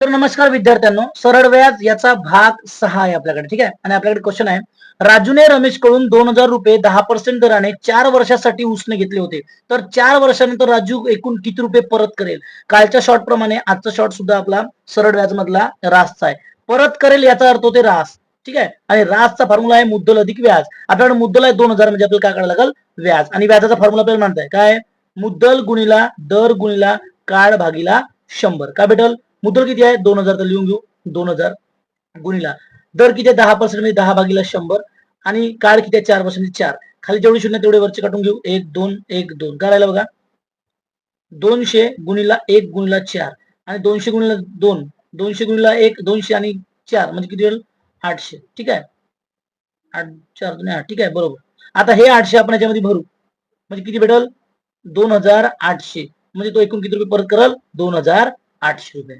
तर नमस्कार विद्यार्थ्यांनो, सरळ व्याज याचा भाग 6 आहे आपल्याकडे. ठीक आहे. आणि आपल्याकडे क्वेश्चन आहे, राजूने रमेशकडून 2,000 रुपये 10% दराने 4 वर्षासाठी उसने घेतले होते. तर 4 वर्षानंतर राजू एकूण किती रुपये परत करेल? कालच्या शॉर्ट प्रमाणे आजचा शॉर्ट सुद्धा आपला सरळ व्याज मधला रासचा आहे. परत करेल याचा अर्थ होते रास. ठीक आहे. आणि रासचा फॉर्म्युला आहे मुद्दल अधिक व्याज. आपल्याकडे मुद्दल आहे 2,000, म्हणजे आपल्याला काय करायला लागेल? व्याज. आणि व्याजाचा फॉर्म्युला आपल्याला माहिती आहे काय? मुद्दल गुणिला दर गुणिला काळ भागिला 100. काय भेटल? मुद्दल किती आहे? 2,000. तर लिहून घेऊ 2,000 गुणिला दर किती आहे? 10% म्हणजे 10 भागिला 100. आणि काळ किती आहे? 4% 4. खाली जेवढे शून्य तेवढे वरचे काढून घेऊ. 1 2 1 2. काय राहिलं बघा? 200 गुणिला 1 गुणिला 4 आणि 200 गुणिला 2, 200 गुणिला 1, 200 आणि 4 म्हणजे किती होईल? 800. ठीक आहे. 8 4 2 8. ठीक आहे, बरोबर. आता हे 800 आपण याच्यामध्ये भरू, म्हणजे किती भेटल? 2,800. म्हणजे तो एकूण किती रुपये परत करल? 2,800 रुपये.